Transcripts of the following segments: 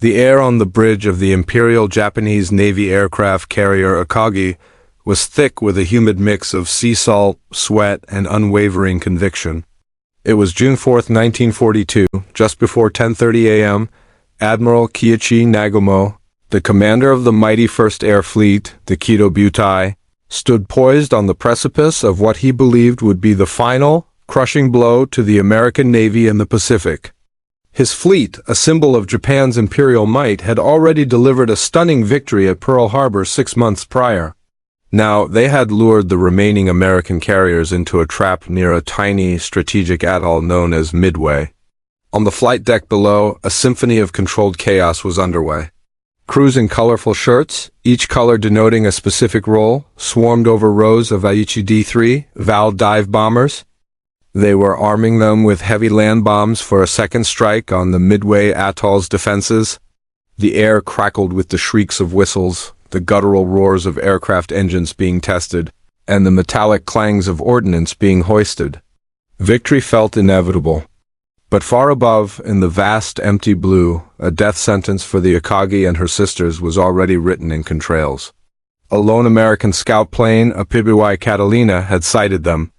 The air on the bridge of the Imperial Japanese Navy aircraft carrier Akagi was thick with a humid mix of sea salt, sweat, and unwavering conviction. It was June 4, 1942, just before 10:30 a.m., Admiral Chuichi Nagumo, the commander of the mighty First Air Fleet, the Kido Butai, stood poised on the precipice of what he believed would be the final, crushing blow to the American Navy in the Pacific. His fleet, a symbol of Japan's imperial might, had already delivered a stunning victory at Pearl Harbor 6 months prior. Now, they had lured the remaining American carriers into a trap near a tiny, strategic atoll known as Midway. On the flight deck below, a symphony of controlled chaos was underway. Crews in colorful shirts, each color denoting a specific role, swarmed over rows of Aichi D-3 Val dive bombers. They were arming them with heavy land bombs for a second strike on the Midway atoll's defenses. The air crackled with the shrieks of whistles, the guttural roars of aircraft engines being tested, and the metallic clangs of ordnance being hoisted. Victory felt inevitable. But far above, in the vast empty blue, a death sentence for the Akagi and her sisters was already written in contrails. A lone American scout plane, a Midway Catalina, had sighted them.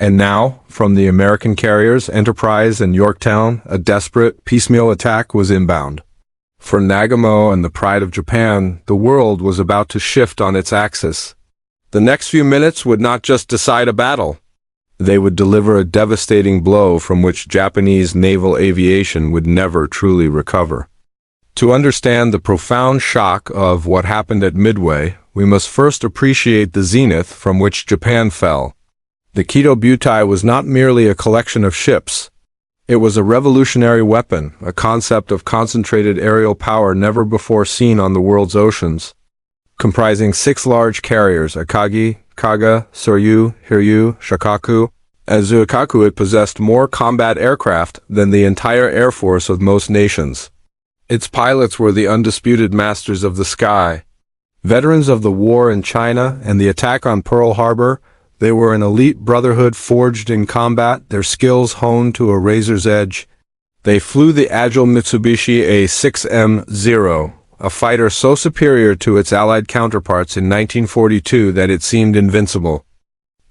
And now, from the American carriers Enterprise and Yorktown, a desperate, piecemeal attack was inbound. For Nagumo and the pride of Japan, the world was about to shift on its axis. The next few minutes would not just decide a battle. They would deliver a devastating blow from which Japanese naval aviation would never truly recover. To understand the profound shock of what happened at Midway, we must first appreciate the zenith from which Japan fell. The Kido Butai was not merely a collection of ships. It was a revolutionary weapon, a concept of concentrated aerial power never before seen on the world's oceans. Comprising 6 large carriers, Akagi, Kaga, Soryu, Hiryu, Shikaku. As Zuikaku, it possessed more combat aircraft than the entire air force of most nations. Its pilots were the undisputed masters of the sky. Veterans of the war in China and the attack on Pearl Harbor, they were an elite brotherhood forged in combat, their skills honed to a razor's edge. They flew the agile Mitsubishi A6M0, a fighter so superior to its Allied counterparts in 1942 that it seemed invincible.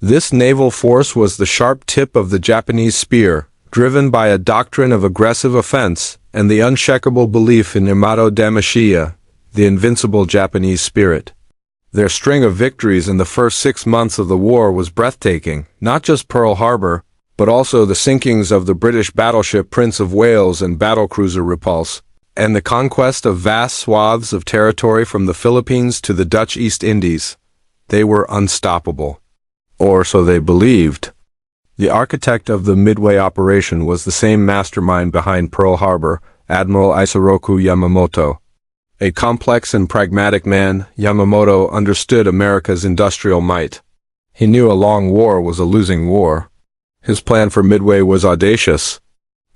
This naval force was the sharp tip of the Japanese spear, driven by a doctrine of aggressive offense and the unshakable belief in Yamato Damashiya, the invincible Japanese spirit. Their string of victories in the first 6 months of the war was breathtaking, not just Pearl Harbor, but also the sinkings of the British battleship Prince of Wales and battlecruiser Repulse, and the conquest of vast swaths of territory from the Philippines to the Dutch East Indies. They were unstoppable. Or so they believed. The architect of the Midway operation was the same mastermind behind Pearl Harbor, Admiral Yamamoto. A complex and pragmatic man, Yamamoto understood America's industrial might. He knew a long war was a losing war. His plan for Midway was audacious.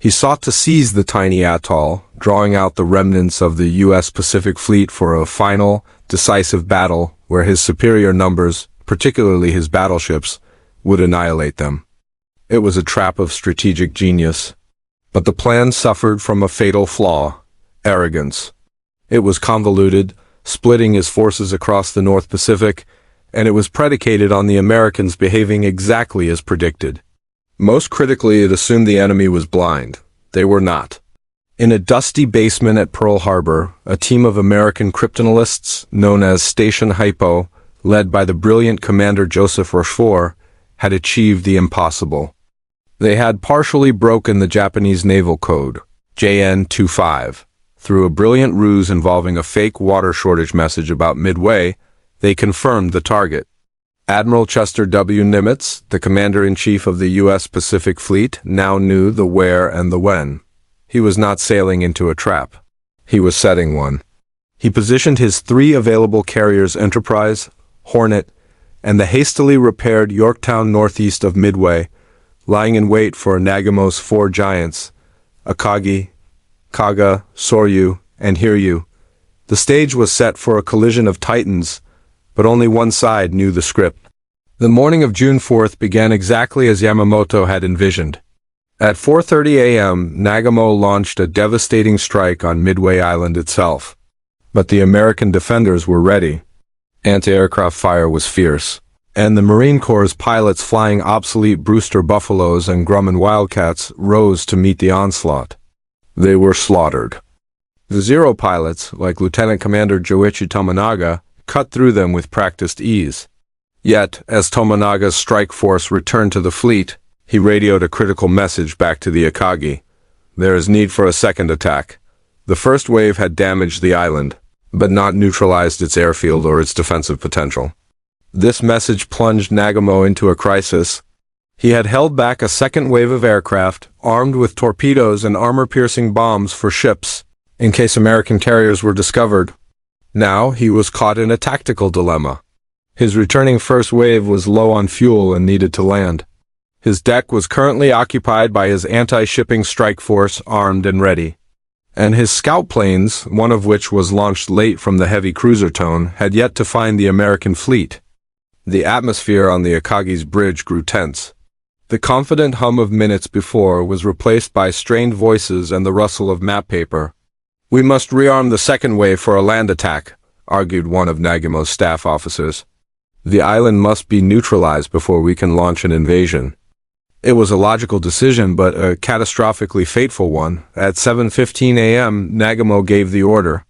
He sought to seize the tiny atoll, drawing out the remnants of the U.S. Pacific Fleet for a final, decisive battle where his superior numbers, particularly his battleships, would annihilate them. It was a trap of strategic genius. But the plan suffered from a fatal flaw: arrogance. It was convoluted, splitting his forces across the North Pacific, and it was predicated on the Americans behaving exactly as predicted. Most critically, it assumed the enemy was blind. They were not. In a dusty basement at Pearl Harbor, a team of American cryptanalysts, known as Station Hypo, led by the brilliant Commander Joseph Rochefort, had achieved the impossible. They had partially broken the Japanese Naval Code, JN-25. Through a brilliant ruse involving a fake water shortage message about Midway, they confirmed the target. Admiral Chester W. Nimitz, the Commander-in-Chief of the U.S. Pacific Fleet, now knew the where and the when. He was not sailing into a trap. He was setting one. He positioned his 3 available carriers Enterprise, Hornet, and the hastily repaired Yorktown northeast of Midway, lying in wait for Nagumo's 4 giants, Akagi, Kaga, Soryu, and Hiryu. The stage was set for a collision of titans, but only one side knew the script. The morning of June 4th began exactly as Yamamoto had envisioned. At 4:30 a.m., Nagumo launched a devastating strike on Midway Island itself. But the American defenders were ready. Anti-aircraft fire was fierce, and the Marine Corps' pilots flying obsolete Brewster Buffaloes and Grumman Wildcats rose to meet the onslaught. They were slaughtered. The Zero pilots, like Lieutenant Commander Chuichi Nagumo, cut through them with practiced ease. Yet, as Tomonaga's strike force returned to the fleet, he radioed a critical message back to the Akagi. There is need for a second attack. The first wave had damaged the island, but not neutralized its airfield or its defensive potential. This message plunged Nagumo into a crisis. He had held back a second wave of aircraft, armed with torpedoes and armor-piercing bombs for ships, in case American carriers were discovered. Now he was caught in a tactical dilemma. His returning first wave was low on fuel and needed to land. His deck was currently occupied by his anti-shipping strike force, armed and ready. And his scout planes, one of which was launched late from the heavy cruiser tone, had yet to find the American fleet. The atmosphere on the Akagi's bridge grew tense. The confident hum of minutes before was replaced by strained voices and the rustle of map paper. "We must rearm the second wave for a land attack," argued one of Nagumo's staff officers. "The island must be neutralized before we can launch an invasion." It was a logical decision, but a catastrophically fateful one. At 7:15 a.m., Nagumo gave the order.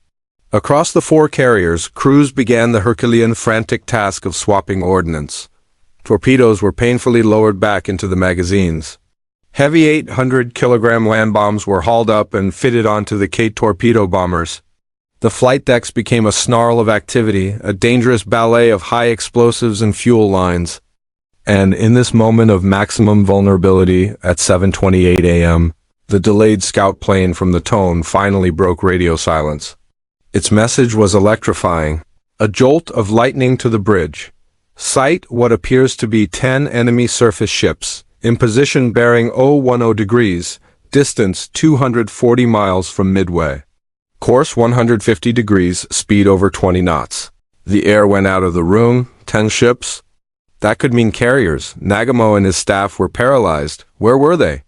Across the four carriers, crews began the Herculean frantic task of swapping ordnance. Torpedoes were painfully lowered back into the magazines. Heavy 800-kilogram land bombs were hauled up and fitted onto the K torpedo bombers. The flight decks became a snarl of activity, a dangerous ballet of high explosives and fuel lines. And in this moment of maximum vulnerability, at 7:28 a.m., the delayed scout plane from the Tone finally broke radio silence. Its message was electrifying. A jolt of lightning to the bridge. Sight what appears to be 10 enemy surface ships, in position bearing 010 degrees, distance 240 miles from Midway. Course 150 degrees, speed over 20 knots. The air went out of the room. 10 ships? That could mean carriers. Nagumo and his staff were paralyzed. Where were they?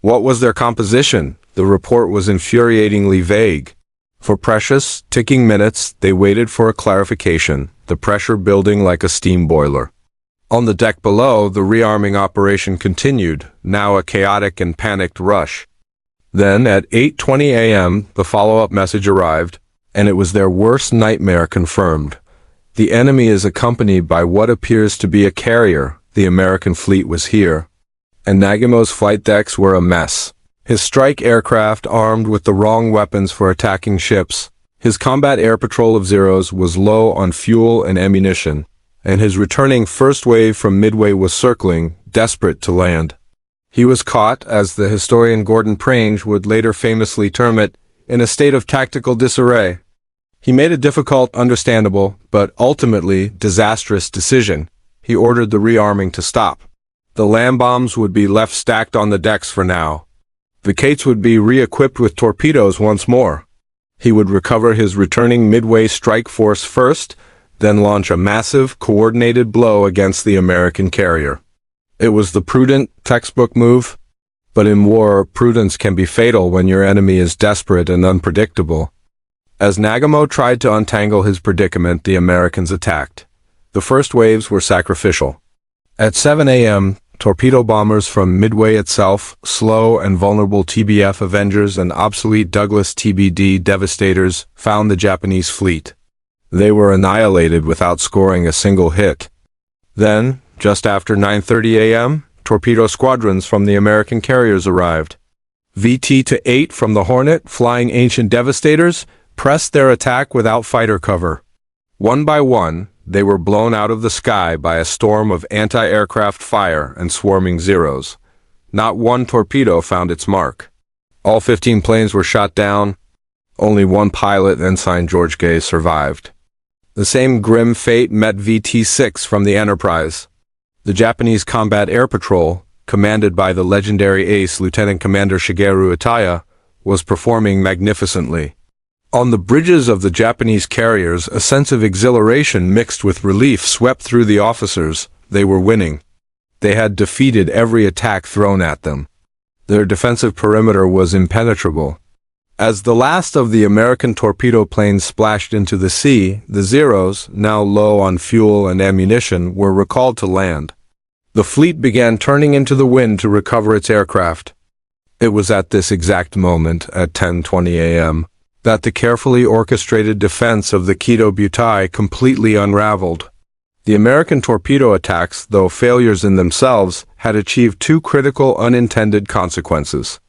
What was their composition? The report was infuriatingly vague. For precious, ticking minutes, they waited for a clarification, the pressure building like a steam boiler. On the deck below, the rearming operation continued, now a chaotic and panicked rush. Then, at 8:20 a.m., the follow-up message arrived, and it was their worst nightmare confirmed. The enemy is accompanied by what appears to be a carrier. The American fleet was here. And Nagumo's flight decks were a mess. His strike aircraft armed with the wrong weapons for attacking ships. His combat air patrol of Zeros was low on fuel and ammunition. And his returning first wave from Midway was circling, desperate to land. He was caught, as the historian Gordon Prange would later famously term it, in a state of tactical disarray. He made a difficult, understandable, but ultimately disastrous decision. He ordered the rearming to stop. The land bombs would be left stacked on the decks for now. The Kates would be re-equipped with torpedoes once more. He would recover his returning Midway strike force first, then launch a massive, coordinated blow against the American carrier. It was the prudent, textbook move. But in war, prudence can be fatal when your enemy is desperate and unpredictable. As Nagumo tried to untangle his predicament, the Americans attacked. The first waves were sacrificial. At 7 a.m., torpedo bombers from Midway itself, slow and vulnerable TBF Avengers and obsolete Douglas TBD Devastators, found the Japanese fleet. They were annihilated without scoring a single hit. Then, just after 9:30 a.m., torpedo squadrons from the American carriers arrived. VT-8 from the Hornet, flying ancient Devastators, pressed their attack without fighter cover. One by one, they were blown out of the sky by a storm of anti-aircraft fire and swarming Zeros. Not one torpedo found its mark. All 15 planes were shot down. Only one pilot, Ensign George Gay, survived. The same grim fate met VT-6 from the Enterprise. The Japanese Combat Air Patrol, commanded by the legendary ace Lieutenant Commander Shigeru Itaya, was performing magnificently. On the bridges of the Japanese carriers, a sense of exhilaration mixed with relief swept through the officers. They were winning. They had defeated every attack thrown at them. Their defensive perimeter was impenetrable. As the last of the American torpedo planes splashed into the sea, the Zeros, now low on fuel and ammunition, were recalled to land. The fleet began turning into the wind to recover its aircraft. It was at this exact moment, at 10:20 a.m., that the carefully orchestrated defense of the Kido Butai completely unraveled. The American torpedo attacks, though failures in themselves, had achieved two critical unintended consequences.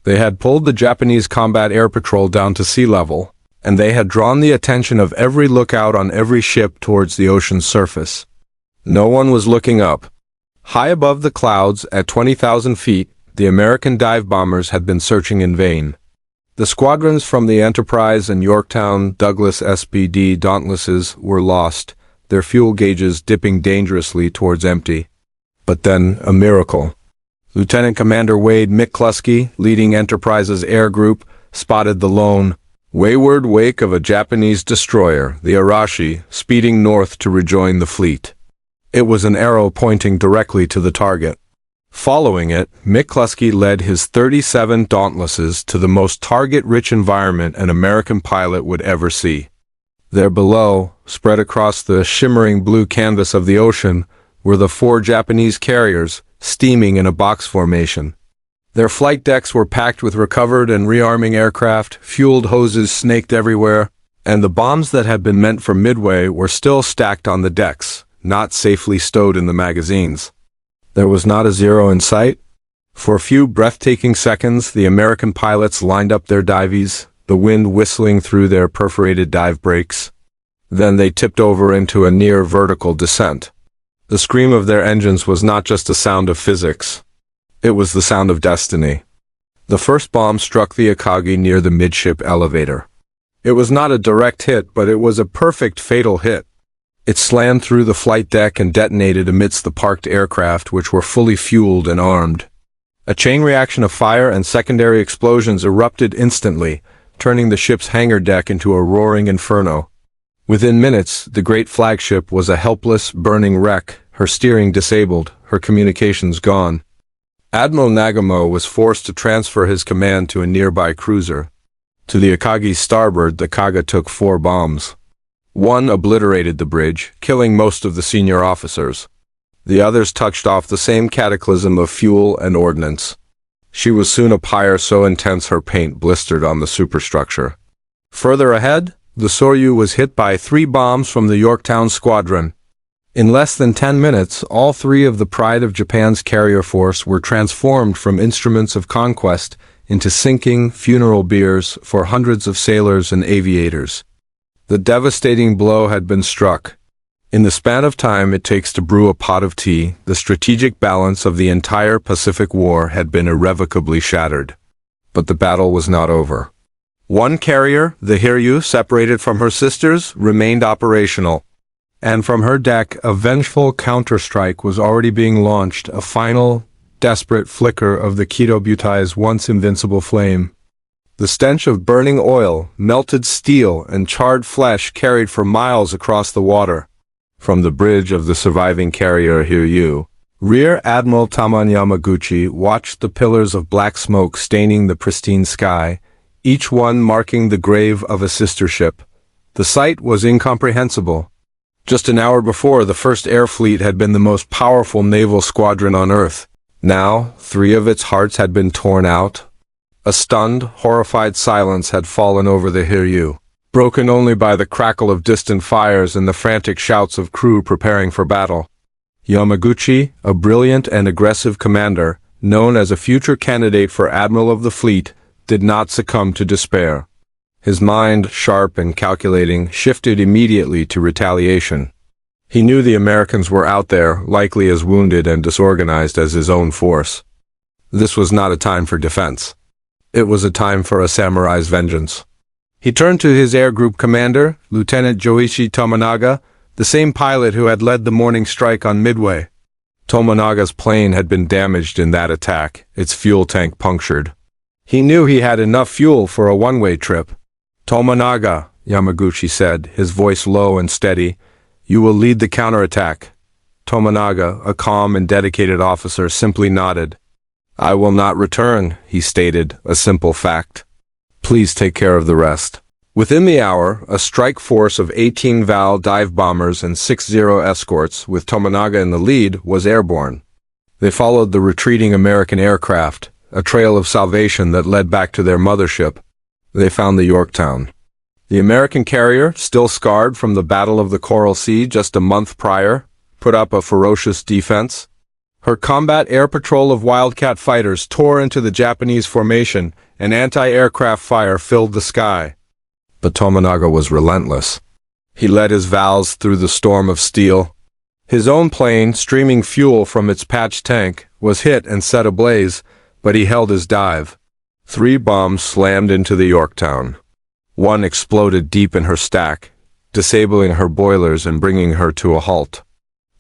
They had pulled the Japanese combat air patrol down to sea level, and they had drawn the attention of every lookout on every ship towards the ocean's surface. No one was looking up. High above the clouds, at 20,000 feet, the American dive bombers had been searching in vain. The squadrons from the Enterprise and Yorktown Douglas SPD Dauntlesses were lost, their fuel gauges dipping dangerously towards empty. But then, a miracle. Lieutenant Commander Wade McCluskey, leading Enterprise's air group, spotted the lone, wayward wake of a Japanese destroyer, the Arashi, speeding north to rejoin the fleet. It was an arrow pointing directly to the target. Following it, McCluskey led his 37 Dauntlesses to the most target-rich environment an American pilot would ever see. There below, spread across the shimmering blue canvas of the ocean, were the 4 Japanese carriers, steaming in a box formation. Their flight decks were packed with recovered and rearming aircraft, fueled hoses snaked everywhere, and the bombs that had been meant for Midway were still stacked on the decks, not safely stowed in the magazines. There was not a Zero in sight. For a few breathtaking seconds, the American pilots lined up their divies, the wind whistling through their perforated dive brakes. Then they tipped over into a near vertical descent. The scream of their engines was not just a sound of physics. It was the sound of destiny. The first bomb struck the Akagi near the midship elevator. It was not a direct hit, but it was a perfect fatal hit. It slammed through the flight deck and detonated amidst the parked aircraft, which were fully fueled and armed. A chain reaction of fire and secondary explosions erupted instantly, turning the ship's hangar deck into a roaring inferno. Within minutes, the great flagship was a helpless, burning wreck, her steering disabled, her communications gone. Admiral Nagumo was forced to transfer his command to a nearby cruiser. To the Akagi's starboard, the Kaga took 4 bombs. One obliterated the bridge, killing most of the senior officers. The others touched off the same cataclysm of fuel and ordnance. She was soon a pyre so intense her paint blistered on the superstructure. Further ahead, the Soryu was hit by 3 bombs from the Yorktown squadron. In less than 10 minutes, all 3 of the pride of Japan's carrier force were transformed from instruments of conquest into sinking funeral biers for hundreds of sailors and aviators. The devastating blow had been struck. In the span of time it takes to brew a pot of tea, the strategic balance of the entire Pacific War had been irrevocably shattered. But the battle was not over. One carrier, the Hiryu, separated from her sisters, remained operational. And from her deck, a vengeful counterstrike was already being launched, a final, desperate flicker of the Kido Butai's once invincible flame. The stench of burning oil, melted steel, and charred flesh carried for miles across the water. From the bridge of the surviving carrier Hiryu, Rear Admiral Yamamoto watched the pillars of black smoke staining the pristine sky, each one marking the grave of a sister ship. The sight was incomprehensible. Just an hour before, the First Air Fleet had been the most powerful naval squadron on Earth. Now, 3 of its hearts had been torn out. A stunned, horrified silence had fallen over the Hiryu, broken only by the crackle of distant fires and the frantic shouts of crew preparing for battle. Yamaguchi, a brilliant and aggressive commander, known as a future candidate for Admiral of the Fleet, did not succumb to despair. His mind, sharp and calculating, shifted immediately to retaliation. He knew the Americans were out there, likely as wounded and disorganized as his own force. This was not a time for defense. It was a time for a samurai's vengeance. He turned to his air group commander, Lieutenant Joichi Tomonaga, the same pilot who had led the morning strike on Midway. Tomonaga's plane had been damaged in that attack, its fuel tank punctured. He knew he had enough fuel for a one-way trip. "Tomonaga," Yamaguchi said, his voice low and steady, "you will lead the counterattack." Tomonaga, a calm and dedicated officer, simply nodded. "I will not return," he stated, a simple fact. "Please take care of the rest." Within the hour, a strike force of 18 Val dive bombers and 60 escorts, with Tominaga in the lead, was airborne. They followed the retreating American aircraft, a trail of salvation that led back to their mothership. They found the Yorktown. The American carrier, still scarred from the Battle of the Coral Sea just a month prior, put up a ferocious defense. Her combat air patrol of Wildcat fighters tore into the Japanese formation, and anti-aircraft fire filled the sky. But Tominaga was relentless. He led his Vals through the storm of steel. His own plane, streaming fuel from its patched tank, was hit and set ablaze, but he held his dive. 3 bombs slammed into the Yorktown. One exploded deep in her stack, disabling her boilers and bringing her to a halt.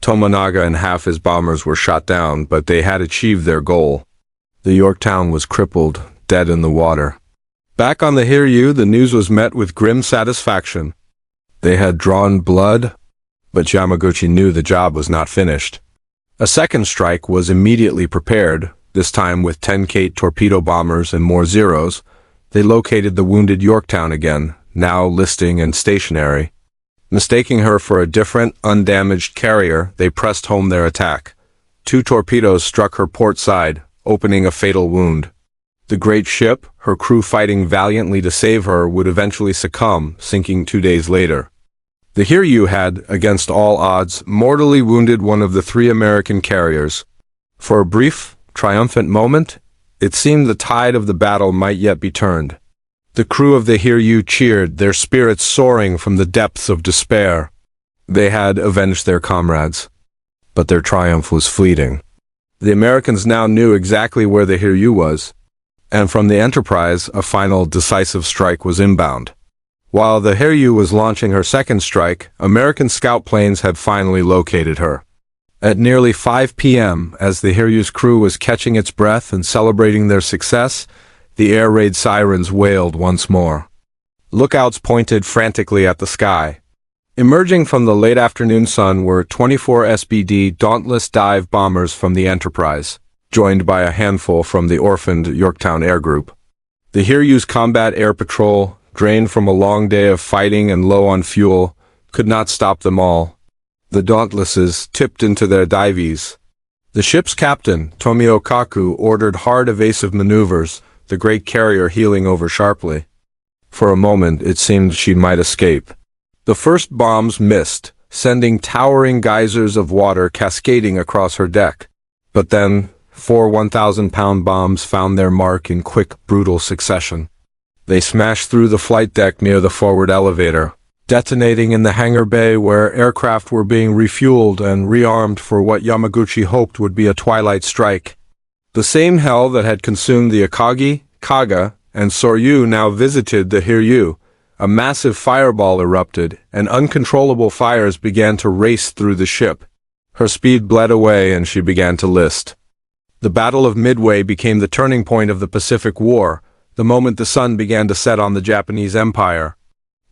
Tominaga and half his bombers were shot down, but they had achieved their goal. The Yorktown was crippled, dead in the water. Back on the Hiryu, the news was met with grim satisfaction. They had drawn blood, but Yamaguchi knew the job was not finished. A second strike was immediately prepared, this time with 10 Kate torpedo bombers and more Zeros. They located the wounded Yorktown again, now listing and stationary. Mistaking her for a different, undamaged carrier, they pressed home their attack. 2 torpedoes struck her port side, opening a fatal wound. The great ship, her crew fighting valiantly to save her, would eventually succumb, sinking 2 days later. The Hiryu had, against all odds, mortally wounded one of the 3 American carriers. For a brief, triumphant moment, it seemed the tide of the battle might yet be turned. The crew of the Hiryu cheered, their spirits soaring from the depths of despair. They had avenged their comrades. But their triumph was fleeting. The Americans now knew exactly where the Hiryu was, and from the Enterprise, a final decisive strike was inbound. While the Hiryu was launching her second strike, American scout planes had finally located her. At nearly 5 p.m., as the Hiryu's crew was catching its breath and celebrating their success, the air raid sirens wailed once more. Lookouts pointed frantically at the sky. Emerging from the late afternoon sun were 24 SBD Dauntless dive bombers from the Enterprise, joined by a handful from the orphaned Yorktown Air Group. The Hiryu's combat air patrol, drained from a long day of fighting and low on fuel, could not stop them all. The Dauntlesses tipped into their dives. The ship's captain, Tomio Kaku, ordered hard evasive maneuvers, the great carrier heeling over sharply. For a moment, it seemed she might escape. The first bombs missed, sending towering geysers of water cascading across her deck. But then, 4 1,000-pound bombs found their mark in quick, brutal succession. They smashed through the flight deck near the forward elevator, detonating in the hangar bay where aircraft were being refueled and rearmed for what Yamaguchi hoped would be a twilight strike. The same hell that had consumed the Akagi, Kaga, and Soryu now visited the Hiryu. A massive fireball erupted, and uncontrollable fires began to race through the ship. Her speed bled away and she began to list. The Battle of Midway became the turning point of the Pacific War, the moment the sun began to set on the Japanese Empire.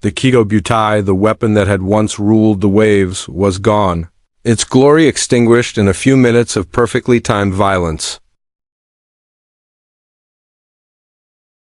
The Kido Butai, the weapon that had once ruled the waves, was gone, its glory extinguished in a few minutes of perfectly timed violence.